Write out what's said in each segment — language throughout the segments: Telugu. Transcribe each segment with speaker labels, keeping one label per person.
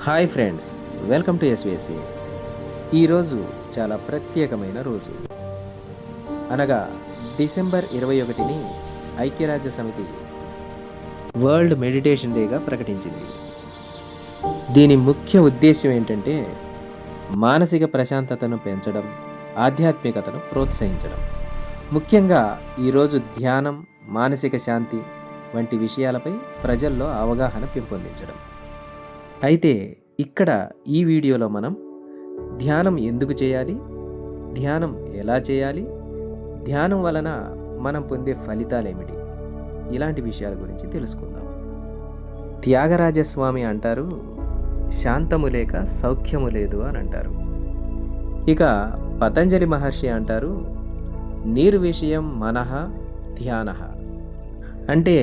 Speaker 1: Hi friends, welcome to SVSC. ఈరోజు చాలా ప్రత్యేకమైన రోజు, అనగా డిసెంబర్ 21ని ఐక్యరాజ్య సమితి వరల్డ్ మెడిటేషన్ డేగా ప్రకటించింది. దీని ముఖ్య ఉద్దేశ్యం ఏంటంటే మానసిక ప్రశాంతతను పెంచడం, ఆధ్యాత్మికతను ప్రోత్సహించడం. ముఖ్యంగా ఈరోజు ధ్యానం, మానసిక శాంతి వంటి విషయాలపై ప్రజల్లో అవగాహన పెంపొందించడం. అయితే ఇక్కడ ఈ వీడియోలో మనం ధ్యానం ఎందుకు చేయాలి, ధ్యానం ఎలా చేయాలి, ధ్యానం వలన మనం పొందే ఫలితాలు ఏమిటి, ఇలాంటి విషయాల గురించి తెలుసుకుందాం. త్యాగరాజస్వామి అంటారు, శాంతము లేక సౌఖ్యము లేదు అని అంటారు. ఇక పతంజలి మహర్షి అంటారు, నిర్విషయం మనః ధ్యానః. అంటే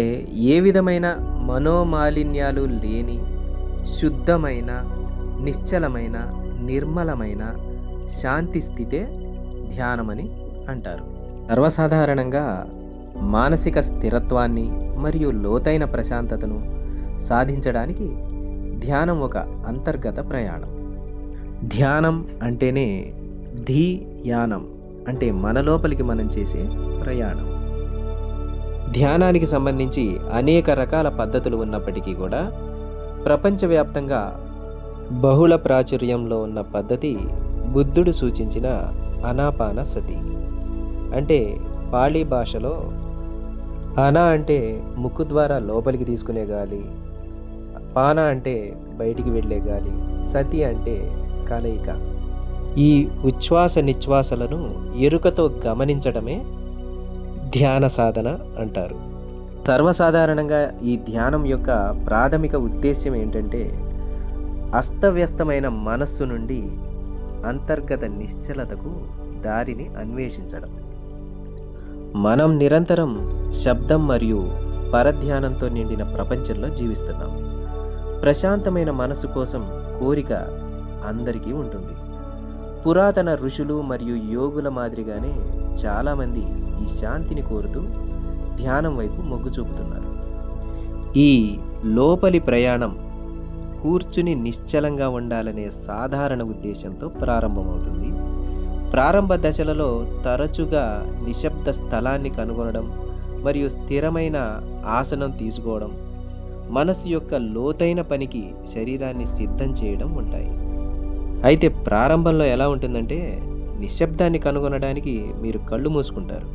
Speaker 1: ఏ విధమైన మనోమాలిన్యాలు లేని శుద్ధమైన, నిశ్చలమైన, నిర్మలమైన శాంతి స్థితే ధ్యానమని అంటారు. సర్వసాధారణంగా మానసిక స్థిరత్వాన్ని మరియు లోతైన ప్రశాంతతను సాధించడానికి ధ్యానం ఒక అంతర్గత ప్రయాణం. ధ్యానం అంటేనే ధీయానం, అంటే మన లోపలికి మనం చేసే ప్రయాణం. ధ్యానానికి సంబంధించి అనేక రకాల పద్ధతులు ఉన్నప్పటికీ కూడా ప్రపంచవ్యాప్తంగా బహుళ ప్రాచుర్యంలో ఉన్న పద్ధతి బుద్ధుడు సూచించిన అనాపాన సతి. అంటే పాళీ భాషలో అనా అంటే ముక్కు ద్వారా లోపలికి తీసుకునే గాలి, పాన అంటే బయటికి వెళ్ళే గాలి, సతి అంటే కలయిక. ఈ ఉచ్ఛ్వాస నిశ్వాసలను ఎరుకతో గమనించడమే ధ్యాన సాధన అంటారు. సర్వసాధారణంగా ఈ ధ్యానం యొక్క ప్రాథమిక ఉద్దేశ్యం ఏంటంటే అస్తవ్యస్తమైన మనస్సు నుండి అంతర్గత నిశ్చలతకు దారిని అన్వేషించడం. మనం నిరంతరం శబ్దం మరియు పరధ్యానంతో నిండిన ప్రపంచంలో జీవిస్తున్నాం. ప్రశాంతమైన మనసు కోసం కోరిక అందరికీ ఉంటుంది. పురాతన ఋషులు మరియు యోగుల మాదిరిగానే చాలామంది ఈ శాంతిని కోరుతూ ధ్యానం వైపు మొగ్గు చూపుతున్నారు. ఈ లోపలి ప్రయాణం కూర్చుని నిశ్చలంగా ఉండాలనే సాధారణ ఉద్దేశంతో ప్రారంభమవుతుంది. ప్రారంభ దశలలో తరచుగా నిశ్శబ్ద స్థలాన్ని కనుగొనడం మరియు స్థిరమైన ఆసనం తీసుకోవడం, మనసు యొక్క లోతైన పనికి శరీరాన్ని సిద్ధం చేయడం ఉంటాయి. అయితే ప్రారంభంలో ఎలా ఉంటుందంటే నిశ్శబ్దాన్ని కనుగొనడానికి మీరు కళ్ళు మూసుకుంటారు,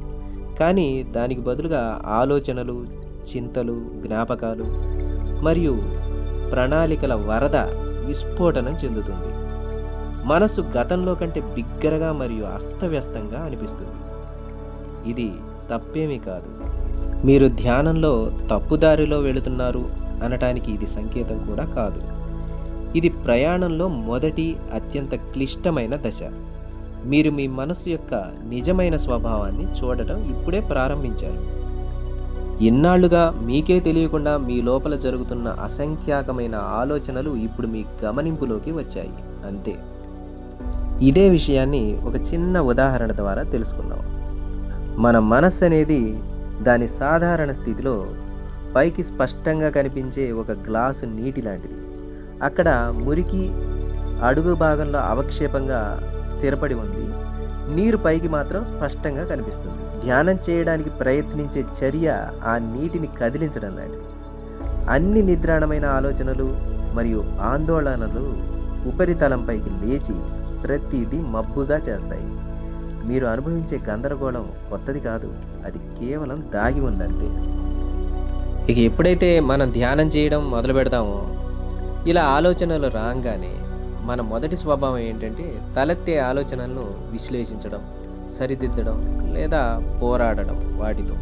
Speaker 1: కానీ దానికి బదులుగా ఆలోచనలు, చింతలు, జ్ఞాపకాలు మరియు ప్రణాళికల వరద విస్ఫోటనం చెందుతుంది. మనసు గతంలో కంటే బిగ్గరగా మరియు అస్తవ్యస్తంగా అనిపిస్తుంది. ఇది తప్పేమీ కాదు. మీరు ధ్యానంలో తప్పుదారిలో వెళుతున్నారు అనటానికి ఇది సంకేతం కూడా కాదు. ఇది ప్రయాణంలో మొదటి అత్యంత క్లిష్టమైన దశ. మీరు మీ మనసు యొక్క నిజమైన స్వభావాన్ని చూడటం ఇప్పుడే ప్రారంభించారు. ఇన్నాళ్లుగా మీకే తెలియకుండా మీ లోపల జరుగుతున్న అసంఖ్యాకమైన ఆలోచనలు ఇప్పుడు మీ గమనింపులోకి వచ్చాయి, అంతే. ఇదే విషయాన్ని ఒక చిన్న ఉదాహరణ ద్వారా తెలుసుకుందాం. మన మనస్సు అనేది దాని సాధారణ స్థితిలో పైకి స్పష్టంగా కనిపించే ఒక గ్లాసు నీటి లాంటిది. అక్కడ మురికి అడుగు భాగంలో అవక్షేపంగా స్థిరపడి ఉంది. నీరు పైకి మాత్రం స్పష్టంగా కనిపిస్తుంది. ధ్యానం చేయడానికి ప్రయత్నించే చర్య ఆ నీటిని కదిలించడం లాంటిది. అన్ని నిద్రాణమైన ఆలోచనలు మరియు ఆందోళనలు ఉపరితలంపైకి లేచి ప్రతిదీ మబ్బుగా చేస్తాయి. మీరు అనుభవించే గందరగోళం కొత్తది కాదు, అది కేవలం దాగి ఉందంతే. ఇక ఎప్పుడైతే మనం ధ్యానం చేయడం మొదలు పెడతామో ఇలా ఆలోచనలు రాగానే మన మొదటి స్వభావం ఏంటంటే తలెత్తే ఆలోచనలను విశ్లేషించడం, సరిదిద్దడం లేదా పోరాడడం వాటితో.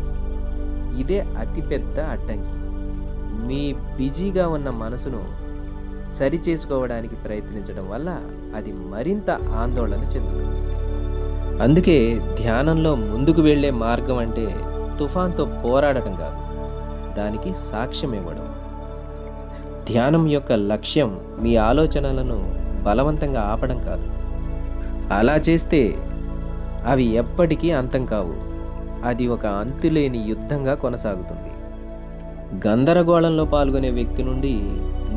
Speaker 1: ఇదే అతిపెద్ద అడ్డంకి. మీ బిజీగా ఉన్న మనసును సరిచేసుకోవడానికి ప్రయత్నించడం వల్ల అది మరింత ఆందోళన చెందుతుంది. అందుకే ధ్యానంలో ముందుకు వెళ్ళే మార్గం అంటే తుఫాన్తో పోరాడటం కాదు, దానికి సాక్ష్యం ఇవ్వడం. ధ్యానం యొక్క లక్ష్యం మీ ఆలోచనలను బలవంతంగా ఆపడం కాదు. అలా చేస్తే అవి ఎప్పటికీ అంతం కావు. అది ఒక అంతులేని యుద్ధంగా కొనసాగుతుంది. గందరగోళంలో పాల్గొనే వ్యక్తి నుండి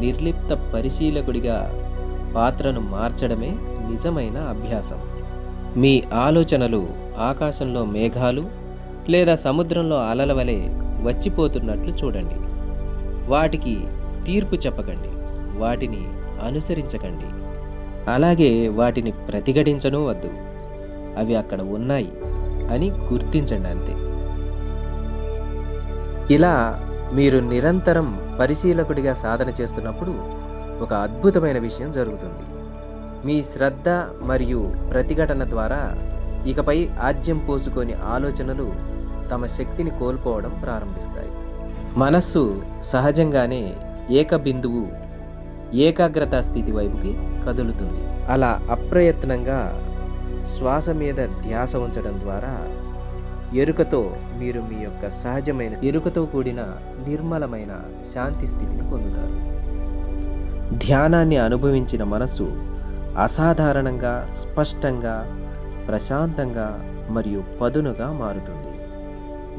Speaker 1: నిర్లిప్త పరిశీలకుడిగా పాత్రను మార్చడమే నిజమైన అభ్యాసం. మీ ఆలోచనలు ఆకాశంలో మేఘాలు లేదా సముద్రంలో అలల వలె వచ్చిపోతున్నట్లు చూడండి. వాటికి తీర్పు చెప్పకండి, వాటిని అనుసరించకండి, అలాగే వాటిని ప్రతిఘటించనూ వద్దు. అవి అక్కడ ఉన్నాయి అని గుర్తించండి అంతే. ఇలా మీరు నిరంతరం పరిశీలకుడిగా సాధన చేస్తున్నప్పుడు ఒక అద్భుతమైన విషయం జరుగుతుంది. మీ శ్రద్ధ మరియు ప్రతిఘటన ద్వారా ఇకపై ఆజ్యం పోసుకొని ఆలోచనలు తమ శక్తిని కోల్పోవడం ప్రారంభిస్తాయి. మనస్సు సహజంగానే ఏకబిందువు ఏకాగ్రతా స్థితి వైపుకి కదులుతుంది. అలా అప్రయత్నంగా శ్వాస మీద ధ్యాస ఉంచడం ద్వారా ఎరుకతో మీరు మీ యొక్క సహజమైన ఎరుకతో కూడిన నిర్మలమైన శాంతి స్థితిని పొందుతారు. ధ్యానాన్ని అనుభవించిన మనసు అసాధారణంగా స్పష్టంగా ప్రశాంతంగా మరియు పదునుగా మారుతుంది.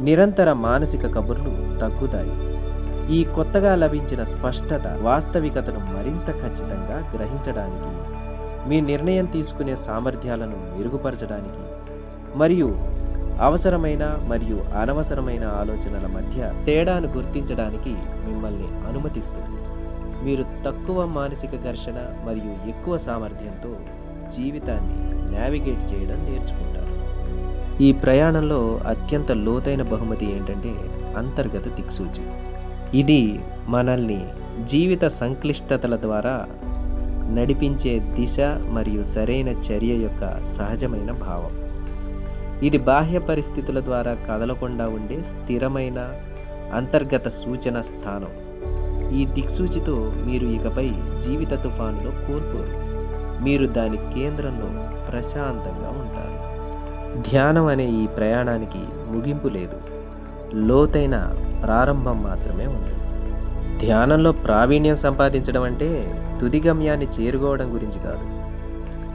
Speaker 1: నిరంతర మానసిక కబుర్లు తగ్గుతాయి. ఈ కొత్తగా లభించిన స్పష్టత వాస్తవికతను మరింత ఖచ్చితంగా గ్రహించడానికి, మీ నిర్ణయం తీసుకునే సామర్థ్యాలను మెరుగుపరచడానికి మరియు అవసరమైన మరియు అనవసరమైన ఆలోచనల మధ్య తేడాను గుర్తించడానికి మిమ్మల్ని అనుమతిస్తుంది. మీరు తక్కువ మానసిక ఘర్షణ మరియు ఎక్కువ సామర్థ్యంతో జీవితాన్ని నావిగేట్ చేయడం నేర్చుకుంటారు. ఈ ప్రయాణంలో అత్యంత లోతైన బహుమతి ఏంటంటే అంతర్గత దిక్సూచి. ఇది మనల్ని జీవిత సంక్లిష్టతల ద్వారా నడిపించే దిశ మరియు సరైన చర్య యొక్క సహజమైన భావం. ఇది బాహ్య పరిస్థితుల ద్వారా కదలకుండా ఉండే స్థిరమైన అంతర్గత సూచన స్థానం. ఈ దిక్సూచితో మీరు ఇకపై జీవిత తుఫానులో కోల్పోరు. మీరు దాని కేంద్రంలో ప్రశాంతంగా ఉంటారు. ధ్యానం అనే ఈ ప్రయాణానికి ముగింపు లేదు, లోతైన ప్రారంభం మాత్రమే ఉంది. ధ్యానంలో ప్రావీణ్యం సంపాదించడం అంటే తుది గమ్యాన్ని చేరుకోవడం గురించి కాదు.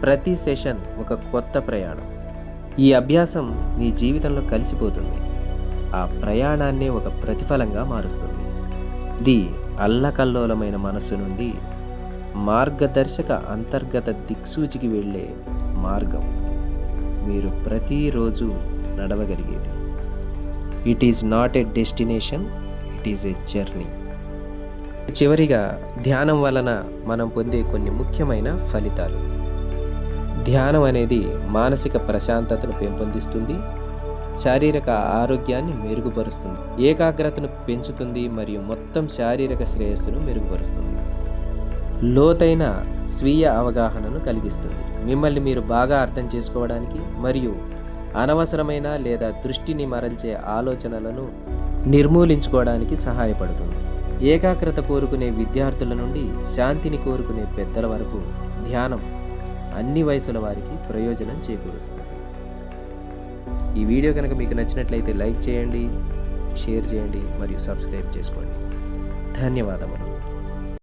Speaker 1: ప్రతి సెషన్ ఒక కొత్త ప్రయాణం. ఈ అభ్యాసం మీ జీవితంలో కలిసిపోతుంది, ఆ ప్రయాణాన్నే ఒక ప్రతిఫలంగా మారుస్తుంది. ఇది అల్లకల్లోలమైన మనస్సు నుండి మార్గదర్శక అంతర్గత దిక్సూచికి వెళ్ళే మార్గం. మీరు ప్రతిరోజు నడవగలిగేది. It is not a destination, it is a journey. చివరిగా ధ్యానం వలన మనం పొందే కొన్ని ముఖ్యమైన ఫలితాలు. ధ్యానం అనేది మానసిక ప్రశాంతతను పెంపొందిస్తుంది, శారీరక ఆరోగ్యాన్ని మెరుగుపరుస్తుంది, ఏకాగ్రతను పెంచుతుంది మరియు మొత్తం శారీరక శ్రేయస్సును మెరుగుపరుస్తుంది. లోతైన స్వీయ అవగాహనను కలిగిస్తుంది. మిమ్మల్ని మీరు బాగా అర్థం చేసుకోవడానికి మరియు అనవసరమైన లేదా దృష్టిని మరల్చే ఆలోచనలను నిర్మూలించుకోవడానికి సహాయపడుతుంది. ఏకాగ్రత కోరుకునే విద్యార్థుల నుండి శాంతిని కోరుకునే పెద్దల వరకు ధ్యానం అన్ని వయసుల వారికి ప్రయోజనం చేకూరుస్తుంది. ఈ వీడియో కనుక మీకు నచ్చినట్లయితే లైక్ చేయండి, షేర్ చేయండి మరియు సబ్స్క్రైబ్ చేసుకోండి. ధన్యవాదములు.